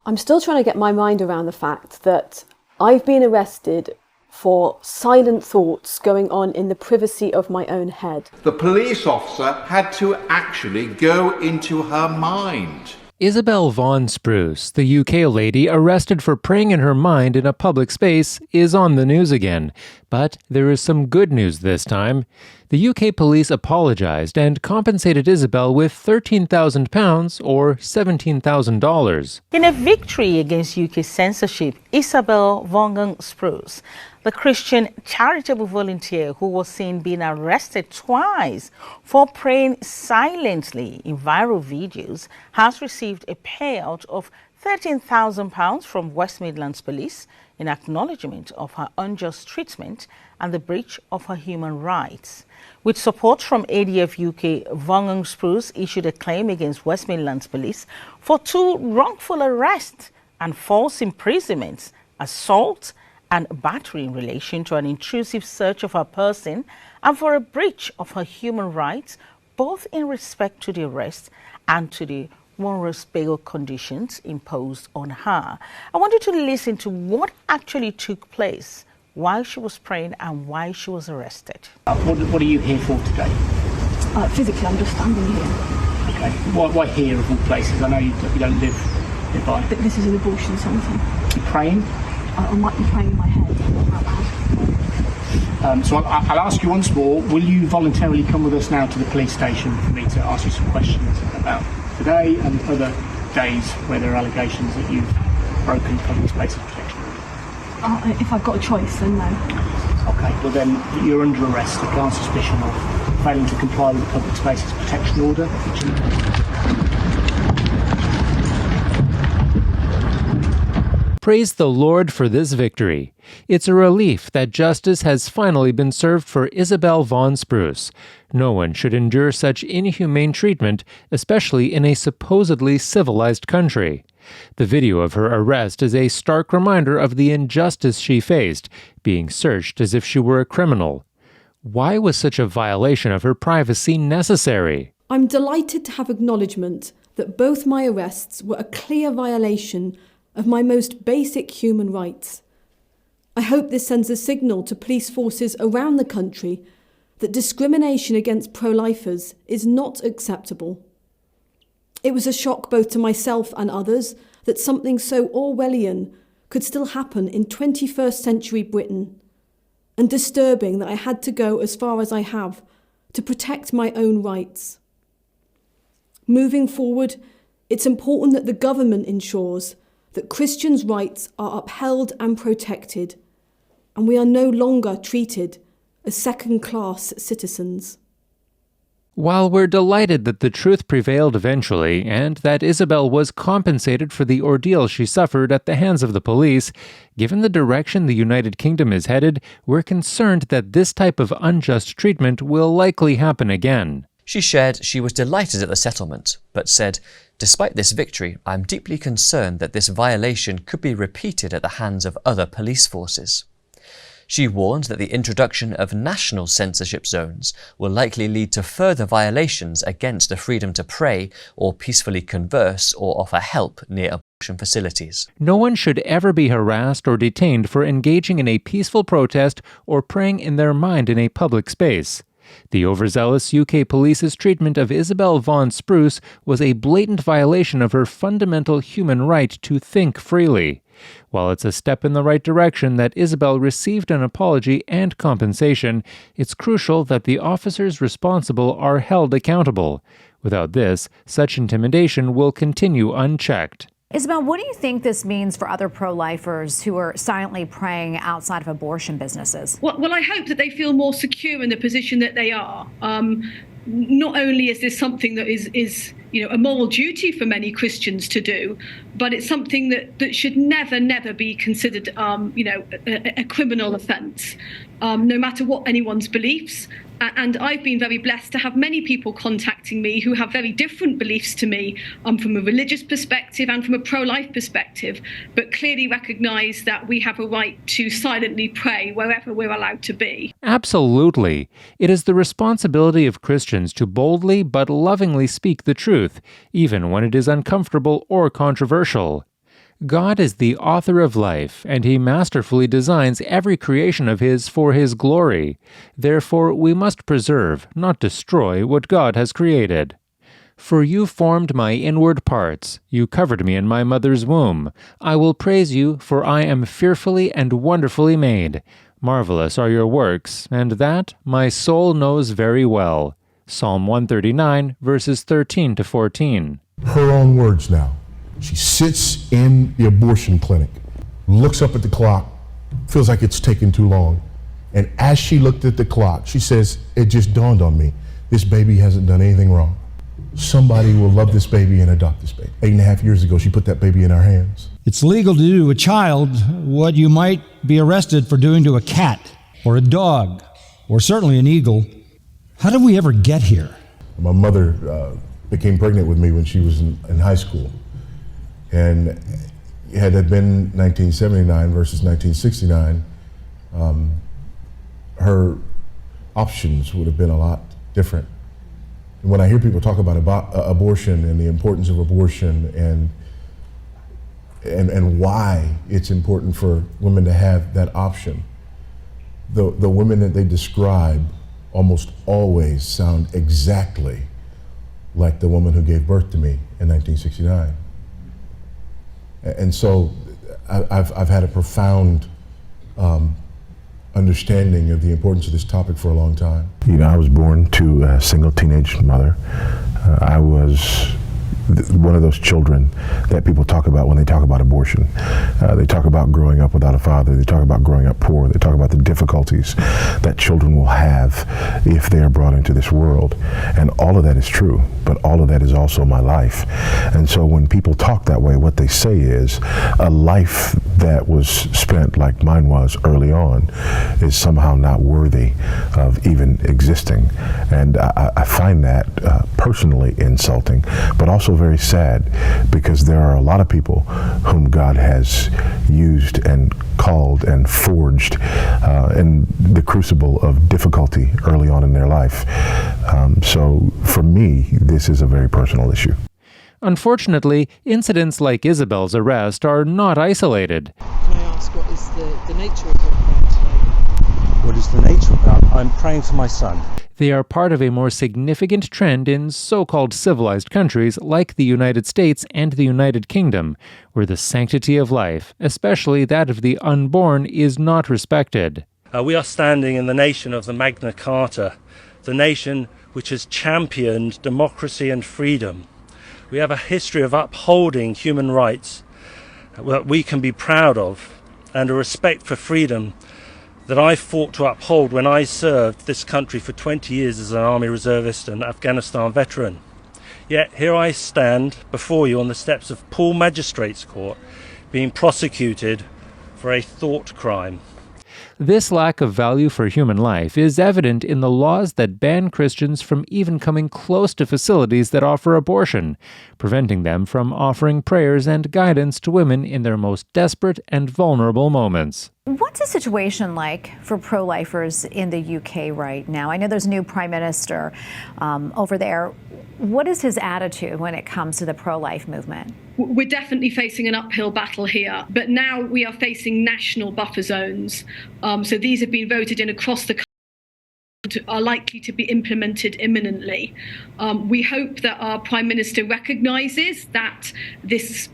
I'm still trying to get my mind around the fact that I've been arrested for silent thoughts going on in the privacy of my own head. The police officer had to actually go into her mind. Isabel Vaughan Spruce, the UK lady arrested for praying in her mind in a public space, is on the news again. But there is some good news this time. The UK police apologized and compensated Isabel with £13,000 or $17,000. In a victory against UK censorship, Isabel Vaughan Spruce, the Christian charitable volunteer who was seen being arrested twice for praying silently in viral videos, has received a payout of £13,000 from West Midlands Police in acknowledgement of her unjust treatment and the breach of her human rights. With support from ADF UK, Vaughan Spruce issued a claim against West Midlands Police for 2 wrongful arrests and false imprisonments, assault and battery in relation to an intrusive search of her person, and for a breach of her human rights, both in respect to the arrest and to the onerous bail conditions imposed on her. I want you to listen to what actually took place while she was praying and why she was arrested. What are you here for today? Physically, I'm just standing here. Okay. Why here of all places? I know you don't live nearby. But this is an abortion something. You praying? I might be praying in my head, not out loud. So I'll ask you once more, will you voluntarily come with us now to the police station for me to ask you some questions about today and other days where there are allegations that you've broken public spaces protection? If I've got a choice, then no. Okay, well then you're under arrest on suspicion of failing to comply with the public spaces protection order. Praise the Lord for this victory. It's a relief that justice has finally been served for Isabel Vaughan Spruce. No one should endure such inhumane treatment, especially in a supposedly civilized country. The video of her arrest is a stark reminder of the injustice she faced, being searched as if she were a criminal. Why was such a violation of her privacy necessary? I'm delighted to have acknowledgement that both my arrests were a clear violation of my most basic human rights. I hope this sends a signal to police forces around the country that discrimination against pro-lifers is not acceptable. It was a shock both to myself and others that something so Orwellian could still happen in 21st century Britain, and disturbing that I had to go as far as I have to protect my own rights. Moving forward, it's important that the government ensures that Christians' rights are upheld and protected, and we are no longer treated as second-class citizens. While we're delighted that the truth prevailed eventually, and that Isabel was compensated for the ordeal she suffered at the hands of the police, given the direction the United Kingdom is headed, we're concerned that this type of unjust treatment will likely happen again. She shared she was delighted at the settlement, but said, "Despite this victory, I'm deeply concerned that this violation could be repeated at the hands of other police forces." She warned that the introduction of national censorship zones will likely lead to further violations against the freedom to pray or peacefully converse or offer help near abortion facilities. No one should ever be harassed or detained for engaging in a peaceful protest or praying in their mind in a public space. The overzealous UK police's treatment of Isabel Vaughan Spruce was a blatant violation of her fundamental human right to think freely. While it's a step in the right direction that Isabel received an apology and compensation, it's crucial that the officers responsible are held accountable. Without this, such intimidation will continue unchecked. Isabel, what do you think this means for other pro-lifers who are silently praying outside of abortion businesses? Well, I hope that they feel more secure in the position that they are. Not only is this something that is a moral duty for many Christians to do, but it's something that should never be considered, a criminal offence, no matter what anyone's beliefs. And I've been very blessed to have many people contacting me who have very different beliefs to me, from a religious perspective and from a pro-life perspective, but clearly recognise that we have a right to silently pray wherever we're allowed to be. Absolutely. It is the responsibility of Christians to boldly but lovingly speak the truth, even when it is uncomfortable or controversial. God is the author of life, and He masterfully designs every creation of His for His glory. Therefore, we must preserve, not destroy, what God has created. For you formed my inward parts. You covered me in my mother's womb. I will praise you, for I am fearfully and wonderfully made. Marvelous are your works, and that my soul knows very well. Psalm 139, verses 13 to 14. Her own words now. She sits in the abortion clinic, looks up at the clock, feels like it's taking too long. And as she looked at the clock, she says, it just dawned on me, this baby hasn't done anything wrong. Somebody will love this baby and adopt this baby. 8.5 years ago, she put that baby in our hands. It's legal to do to a child what you might be arrested for doing to a cat or a dog or certainly an eagle. How did we ever get here? My mother became pregnant with me when she was in high school. And had it been 1979 versus 1969, her options would have been a lot different. And when I hear people talk about abortion and the importance of abortion and why it's important for women to have that option, the women that they describe almost always sound exactly like the woman who gave birth to me in 1969. And so I've had a profound understanding of the importance of this topic for a long time. You know, I was born to a single teenage mother. I was one of those children that people talk about when they talk about abortion. They talk about growing up without a father. They talk about growing up poor. They talk about the difficulties that children will have if they are brought into this world. And all of that is true, but all of that is also my life. And so when people talk that way, what they say is a life that was spent like mine was early on is somehow not worthy of even existing. And I find that personally insulting, but also very sad, because there are a lot of people whom God has used and called and forged in the crucible of difficulty early on in their life. So for me, this is a very personal issue. Unfortunately, incidents like Isabel's arrest are not isolated. Can I ask, what is the nature of your prayer today? What is the nature of that? I'm praying for my son. They are part of a more significant trend in so-called civilized countries like the United States and the United Kingdom, where the sanctity of life, especially that of the unborn, is not respected. We are standing in the nation of the Magna Carta, the nation which has championed democracy and freedom. We have a history of upholding human rights that we can be proud of, and a respect for freedom that I fought to uphold when I served this country for 20 years as an Army reservist and Afghanistan veteran. Yet here I stand before you on the steps of Poole Magistrates Court, being prosecuted for a thought crime. This lack of value for human life is evident in the laws that ban Christians from even coming close to facilities that offer abortion, preventing them from offering prayers and guidance to women in their most desperate and vulnerable moments. What's the situation like for pro-lifers in the UK right now? I know there's a new prime minister over there. What is his attitude when it comes to the pro-life movement? We're definitely facing an uphill battle here, but now we are facing national buffer zones. So these have been voted in across the country, are likely to be implemented imminently. We hope that our Prime Minister recognises that this,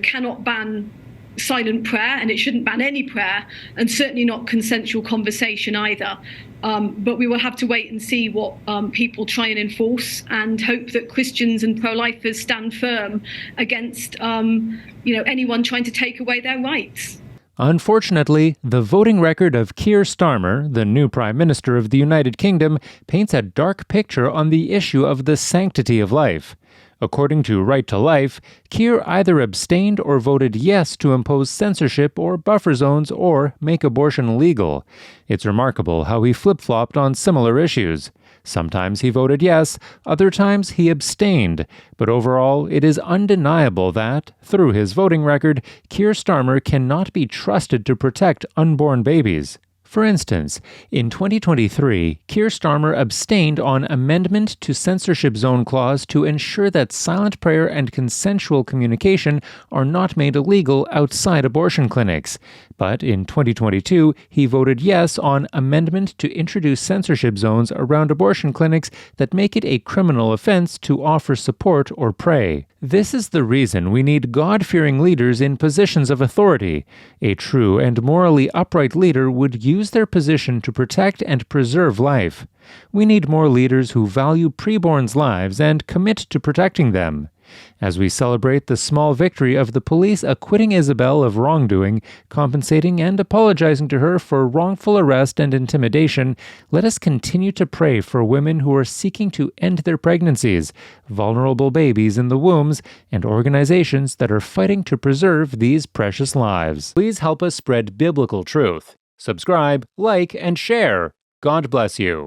cannot ban silent prayer, and it shouldn't ban any prayer, and certainly not consensual conversation either. But we will have to wait and see what people try and enforce, and hope that Christians and pro-lifers stand firm against anyone trying to take away their rights. Unfortunately, the voting record of Keir Starmer, the new Prime Minister of the United Kingdom, paints a dark picture on the issue of the sanctity of life. According to Right to Life, Keir either abstained or voted yes to impose censorship or buffer zones or make abortion legal. It's remarkable how he flip-flopped on similar issues. Sometimes he voted yes, other times he abstained. But overall, it is undeniable that, through his voting record, Keir Starmer cannot be trusted to protect unborn babies. For instance, in 2023, Keir Starmer abstained on amendment to censorship zone clause to ensure that silent prayer and consensual communication are not made illegal outside abortion clinics. But in 2022, he voted yes on amendment to introduce censorship zones around abortion clinics that make it a criminal offense to offer support or pray. This is the reason we need God-fearing leaders in positions of authority. A true and morally upright leader would use their position to protect and preserve life. We need more leaders who value preborns' lives and commit to protecting them. As we celebrate the small victory of the police acquitting Isabel of wrongdoing, compensating and apologizing to her for wrongful arrest and intimidation, let us continue to pray for women who are seeking to end their pregnancies, vulnerable babies in the wombs, and organizations that are fighting to preserve these precious lives. Please help us spread biblical truth. Subscribe, like, and share. God bless you.